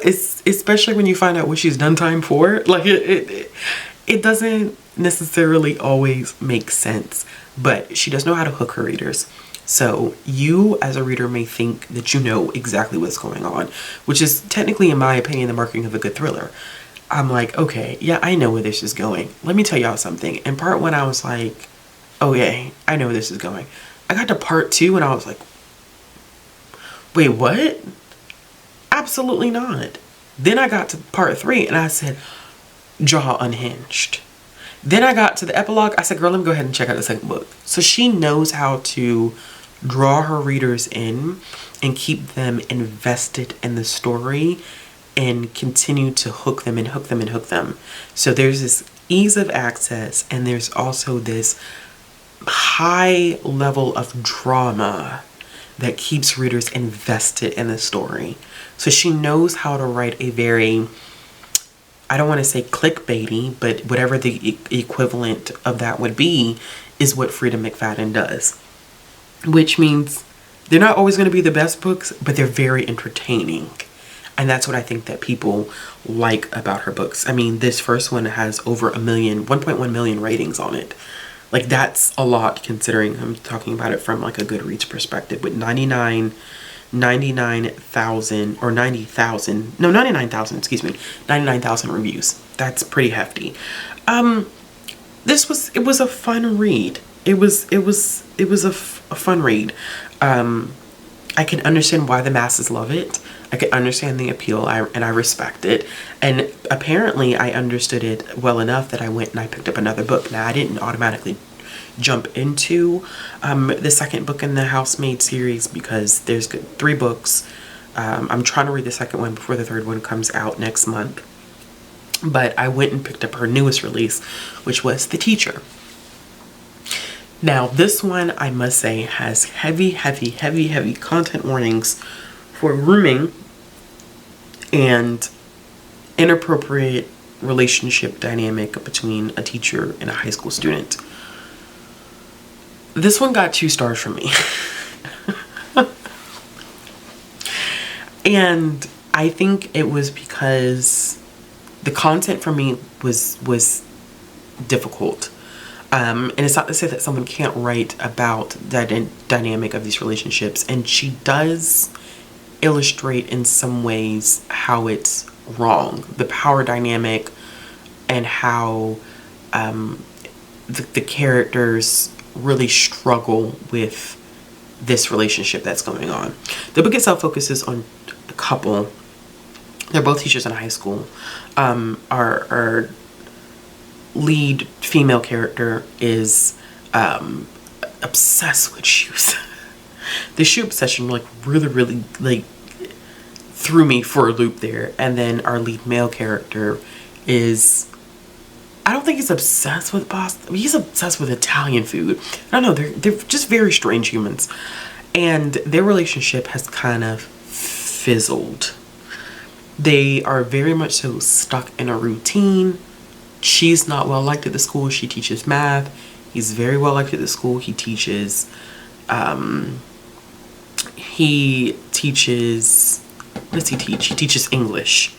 It's especially when you find out what she's done time for. Like, it doesn't necessarily always make sense, but she does know how to hook her readers. So you as a reader may think that you know exactly what's going on, which is technically, in my opinion, the marking of a good thriller. I'm like, okay, yeah, I know where this is going. Let me tell y'all something. In part one, I was like, oh yeah, I know where this is going. I got to part two and I was like, wait, what? Absolutely not. Then I got to part three and I said, jaw unhinged. Then I got to the epilogue. I said, girl, let me go ahead and check out the second book. So she knows how to draw her readers in and keep them invested in the story and continue to hook them and hook them and hook them. So there's this ease of access, and there's also this high level of drama that keeps readers invested in the story. So she knows how to write a very, I don't want to say clickbaity, but whatever the equivalent of that would be is what Frida McFadden does. Which means they're not always going to be the best books, but they're very entertaining. And that's what I think that people like about her books. I mean, this first one has over 1.1 million ratings on it. Like, that's a lot considering I'm talking about it from like a Goodreads perspective with 99,000 reviews. That's pretty hefty. It was a fun read. It was a fun read. I can understand why the masses love it. I can understand the appeal, and I respect it. And apparently I understood it well enough that I went and I picked up another book. Now, I didn't automatically jump into the second book in the Housemaid series because there's 3 books. I'm trying to read the second one before the third one comes out next month. But I went and picked up her newest release, which was The Teacher. Now, this one, I must say, has heavy content warnings for grooming and inappropriate relationship dynamic between a teacher and a high school student. This one got 2 stars from me. And I think it was because the content for me was difficult. And it's not to say that someone can't write about that dynamic of these relationships. And she does illustrate in some ways how it's wrong. The power dynamic and how the characters really struggle with this relationship that's going on. The book itself focuses on a couple. They're both teachers in high school. Our lead female character is obsessed with shoes. The shoe obsession really threw me for a loop there. And then our lead male character is, I don't think he's obsessed with pasta. He's obsessed with Italian food. I don't know, they're just very strange humans. And their relationship has kind of fizzled. They are very much so stuck in a routine. She's not well liked at the school. She teaches math. He's very well liked at the school. He teaches, what does he teach? He teaches English.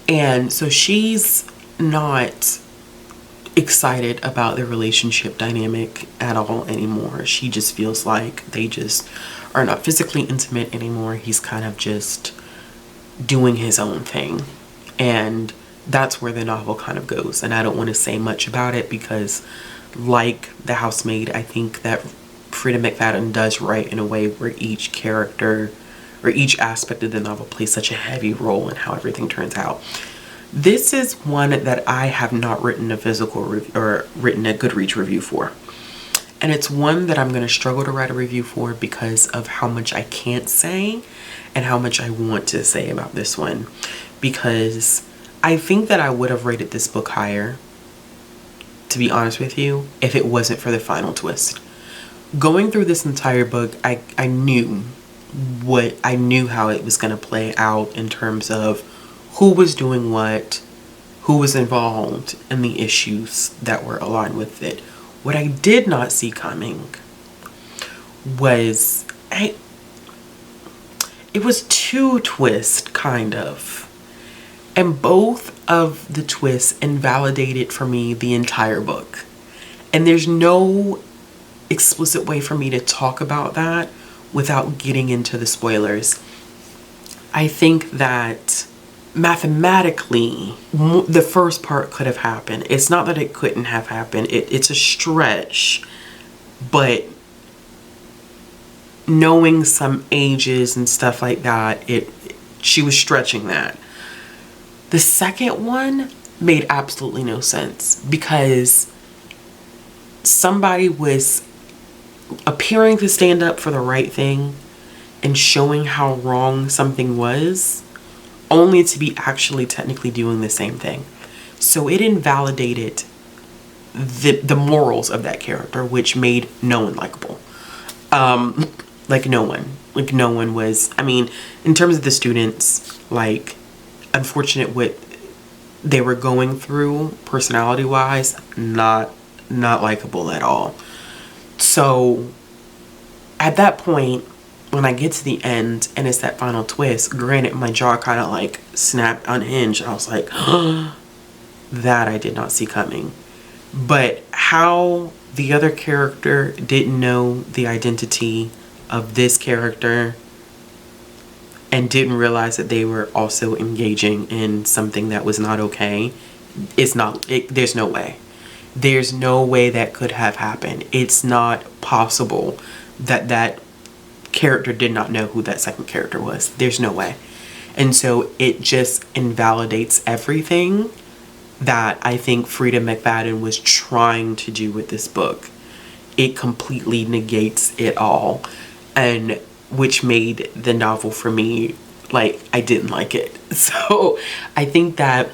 And so she's not excited about their relationship dynamic at all anymore. She just feels like they just are not physically intimate anymore. He's kind of just doing his own thing. And that's where the novel kind of goes. And I don't want to say much about it because, like The Housemaid, I think that Freida McFadden does write in a way where each character or each aspect of the novel plays such a heavy role in how everything turns out. This is one that I have not written a physical review or written a Goodreads review for. And it's one that I'm going to struggle to write a review for because of how much I can't say and how much I want to say about this one. Because I think that I would have rated this book higher, to be honest with you, if it wasn't for the final twist. Going through this entire book, I knew how it was going to play out in terms of who was doing what, who was involved, and the issues that were aligned with it. What I did not see coming was, it was 2 twists, kind of. And both of the twists invalidated for me the entire book. And there's no explicit way for me to talk about that without getting into the spoilers. I think that mathematically, the first part could have happened. It's not that it couldn't have happened. It's a stretch. But knowing some ages and stuff like that, she was stretching that. The second one made absolutely no sense because somebody was appearing to stand up for the right thing and showing how wrong something was, only to be actually technically doing the same thing. So it invalidated the morals of that character, which made no one likable. No one was, I mean, in terms of the students, unfortunate what they were going through personality wise, not likable at all. So at that point, when I get to the end and it's that final twist, granted my jaw kind of snapped, unhinged. I was like, that I did not see coming. But how the other character didn't know the identity of this character and didn't realize that they were also engaging in something that was not okay, there's no way. There's no way that could have happened. It's not possible that character did not know who that second character was. There's no way. And so it just invalidates everything that I think Freida McFadden was trying to do with this book. It completely negates it all, and which made the novel for me, I didn't like it. So I think that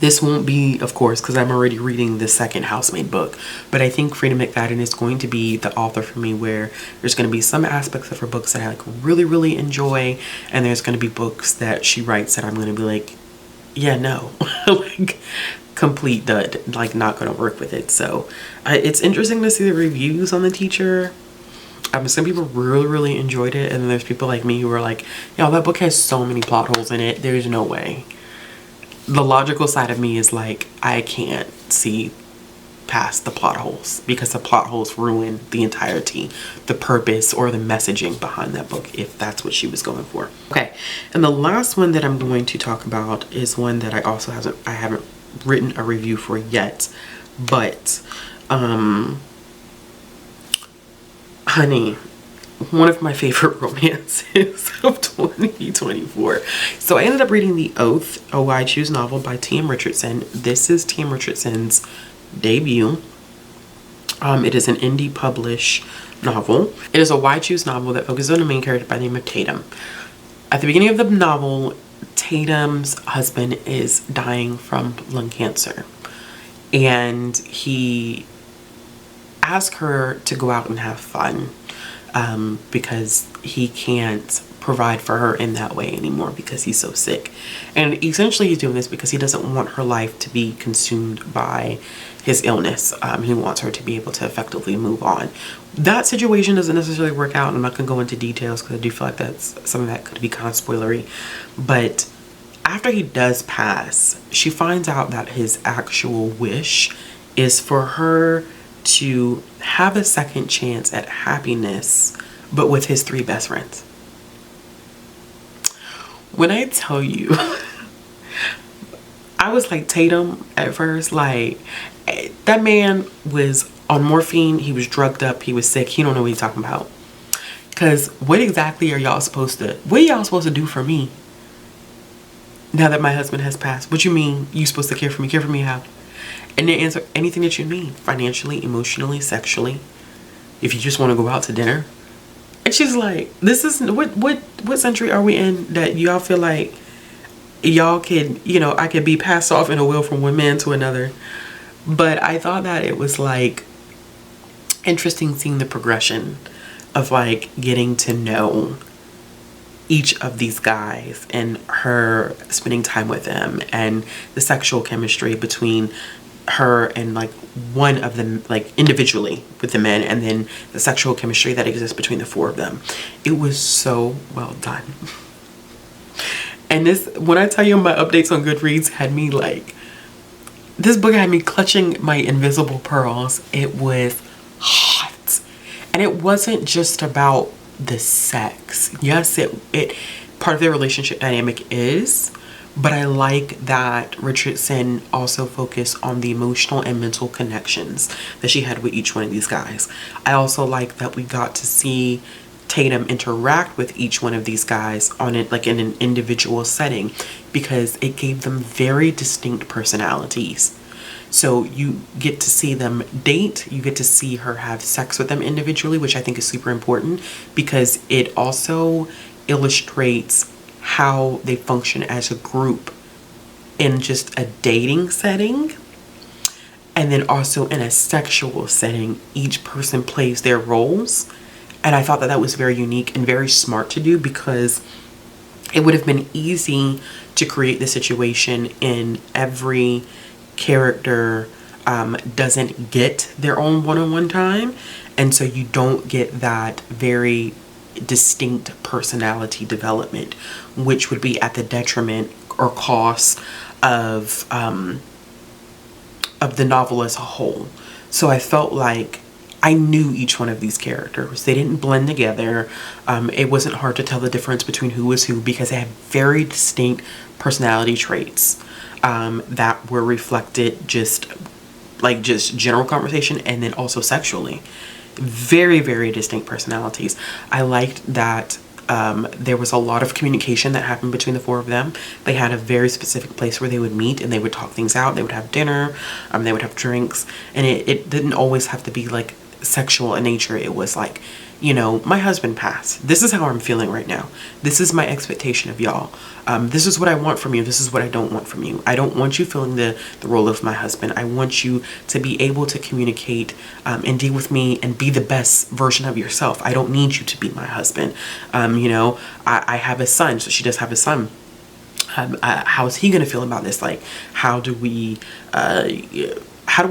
This won't be, of course, because I'm already reading the second Housemaid book, but I think Freida McFadden is going to be the author for me, where there's going to be some aspects of her books that I like really, really enjoy, and there's going to be books that she writes that I'm going to be like, yeah, no, like complete dud, like not going to work with it. So it's interesting to see the reviews on The Teacher. Some people really, really enjoyed it, and then there's people like me who are like, yo, that book has so many plot holes in it, there's no way. The logical side of me is like, I can't see past the plot holes, because the plot holes ruin the entirety, the purpose, or the messaging behind that book, if that's what she was going for. Okay, and the last one that I'm going to talk about is one that I haven't written a review for yet, but honey, one of my favorite romances of 2024. So I ended up reading The Oath, a Why Choose novel by T.M. Richardson. This is T.M. Richardson's debut. It is an indie published novel. It is a Why Choose novel that focuses on a main character by the name of Tatum. At the beginning of the novel, Tatum's husband is dying from lung cancer, and he asks her to go out and have fun. Because he can't provide for her in that way anymore because he's so sick. And essentially he's doing this because he doesn't want her life to be consumed by his illness. He wants her to be able to effectively move on. That situation doesn't necessarily work out. I'm not going to go into details because I do feel like that's something that could be kind of spoilery. But after he does pass, she finds out that his actual wish is for her to have a second chance at happiness, but with his 3 best friends. When I tell you, I was like Tatum at first, like, that man was on morphine, he was drugged up, he was sick, he don't know what he's talking about. Because what exactly are y'all supposed to do for me now that my husband has passed? What you mean you supposed to care for me? Care for me how? And then answer anything that you need, financially, emotionally, sexually. If you just want to go out to dinner. And she's like, this is, what century are we in that y'all feel like y'all could, you know, I could be passed off in a will from one man to another. But I thought that it was like interesting seeing the progression of like getting to know each of these guys and her spending time with them, and the sexual chemistry between her and like one of them, like individually with the men, and then the sexual chemistry that exists between the 4 of them. It was so well done. And this, when I tell you my updates on Goodreads had me like, this book had me clutching my invisible pearls. It was hot. And it wasn't just about the sex. Yes, it part of their relationship dynamic is, but I like that Richardson also focused on the emotional and mental connections that she had with each one of these guys. I also like that we got to see Tatum interact with each one of these guys on it, like in an individual setting, because it gave them very distinct personalities. So you get to see them date, you get to see her have sex with them individually, which I think is super important because it also illustrates how they function as a group in just a dating setting, and then also in a sexual setting. Each person plays their roles, and I thought that that was very unique and very smart to do, because it would have been easy to create the situation in every character doesn't get their own one-on-one time, and so you don't get that very distinct personality development, which would be at the detriment or cost of the novel as a whole. So I felt like I knew each one of these characters. They didn't blend together. It wasn't hard to tell the difference between who was who, because they had very distinct personality traits that were reflected just general conversation, and then also sexually. Very, very distinct personalities. I liked that there was a lot of communication that happened between the 4 of them. They had a very specific place where they would meet and they would talk things out. They would have dinner, they would have drinks, and it didn't always have to be like sexual in nature. It was like, you know, my husband passed. This is how I'm feeling right now. This is my expectation of y'all. This is what I want from you. This is what I don't want from you. I don't want you filling the role of my husband. I want you to be able to communicate and deal with me and be the best version of yourself. I don't need you to be my husband. You know, I have a son, so she does have a son. How is he going to feel about this? Like, how do we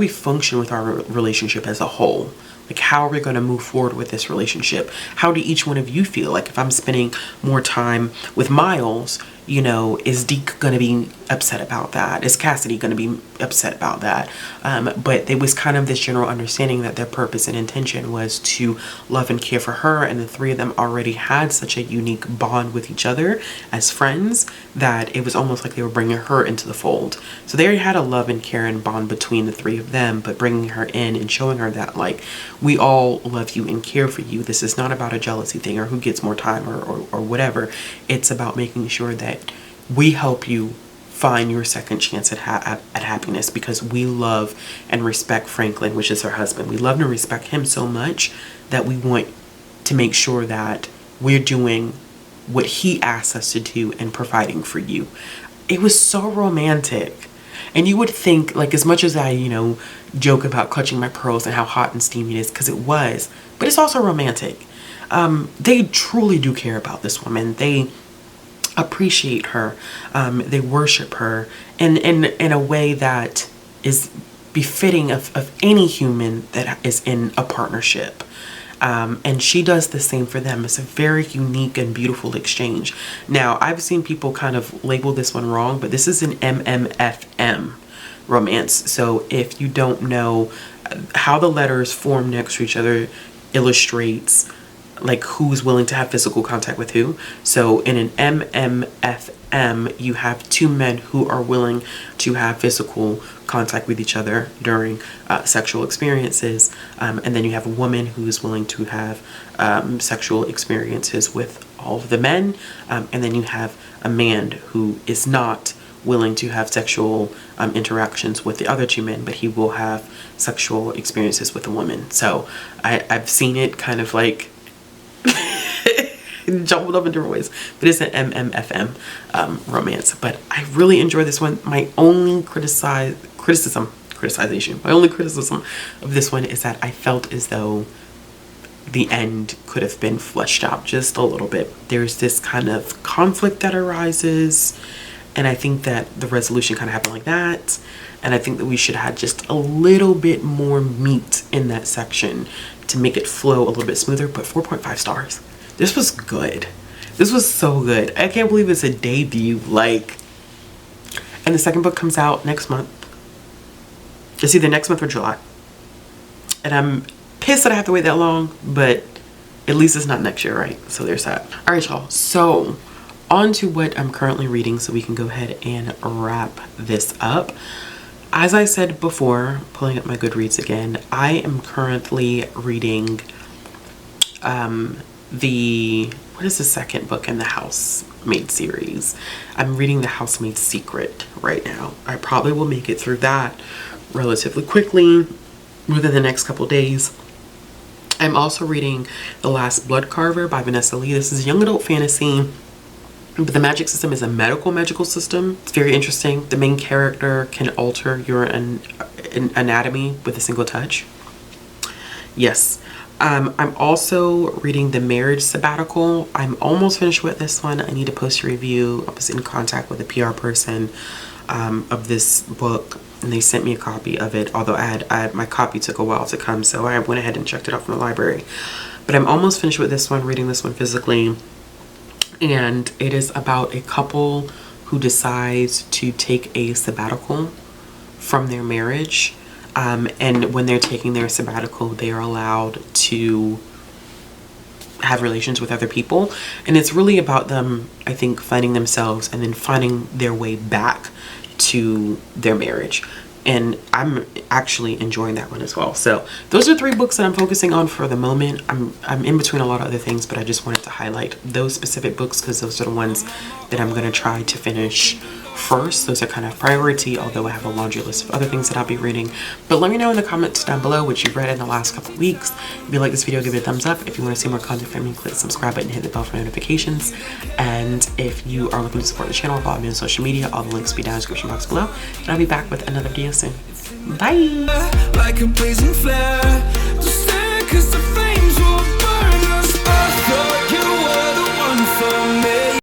function with our relationship as a whole? Like, how are we going to move forward with this relationship? How do each one of you feel? Like, if I'm spending more time with Miles, you know, is Deke going to be upset about that? Is Cassidy going to be upset about that? But it was kind of this general understanding that their purpose and intention was to love and care for her. And the three of them already had such a unique bond with each other as friends that it was almost like they were bringing her into the fold. So they already had a love and care and bond between the three of them, but bringing her in and showing her that, like, we all love you and care for you. This is not about a jealousy thing or who gets more time or whatever. It's about making sure that we help you find your second chance at happiness, because we love and respect Franklin, which is her husband. We love and respect him so much that we want to make sure that we're doing what he asks us to do and providing for you. It was so romantic. And you would think, like, as much as I, you know, joke about clutching my pearls and how hot and steamy it is, because it was, but it's also romantic. They truly do care about this woman. They appreciate her. They worship her in a way that is befitting of any human that is in a partnership. And she does the same for them. It's a very unique and beautiful exchange. Now, I've seen people kind of label this one wrong, but this is an MMFM romance. So if you don't know, how the letters form next to each other illustrates like who's willing to have physical contact with who. So in an MMFM, you have two men who are willing to have physical contact with each other during sexual experiences, and then you have a woman who's willing to have sexual experiences with all of the men, and then you have a man who is not willing to have sexual interactions with the other two men, but he will have sexual experiences with a woman. So I've seen it kind of like jumbled up in different ways, but it's an MMFM romance. But I really enjoy this one. My only criticism of this one is that I felt as though the end could have been fleshed out just a little bit. There's this kind of conflict that arises, and I think that the resolution kind of happened like that. And I think that we should have just a little bit more meat in that section to make it flow a little bit smoother. But 4.5 stars. This was good. This was so good. I can't believe it's a debut. Like, and the second book comes out next month. It's either next month or July. And I'm pissed that I have to wait that long, but at least it's not next year, right? So there's that. All right, y'all. So on to what I'm currently reading, so we can go ahead and wrap this up. As I said before, pulling up my Goodreads again, I am currently reading what is the second book in the Housemaid series? I'm reading The Housemaid's Secret right now. I probably will make it through that relatively quickly within the next couple days. I'm also reading The Last Blood Carver by Vanessa Lee. This is young adult fantasy, but the magic system is a magical system. It's very interesting. The main character can alter your anatomy with a single touch. Yes. I'm also reading The Marriage Sabbatical. I'm almost finished with this one. I need to post a review. I was in contact with a PR person of this book, and they sent me a copy of it, although my copy took a while to come, so I went ahead and checked it out from the library. But I'm almost finished with this one, reading this one physically, and it is about a couple who decides to take a sabbatical from their marriage. And when they're taking their sabbatical, they are allowed to have relations with other people. And it's really about them, I think, finding themselves and then finding their way back to their marriage. And I'm actually enjoying that one as well. So those are 3 books that I'm focusing on for the moment. I'm in between a lot of other things, but I just wanted to highlight those specific books because those are the ones that I'm going to try to finish first. Those are kind of priority, although I have a laundry list of other things that I'll be reading. But let me know in the comments down below what you've read in the last couple weeks. If you like this video, give it a thumbs up. If you want to see more content from me, click the subscribe button and hit the bell for notifications. And if you are looking to support the channel, follow me on social media. All the links will be down in the description box below. And I'll be back with another video soon. Bye! Like a blazing flare,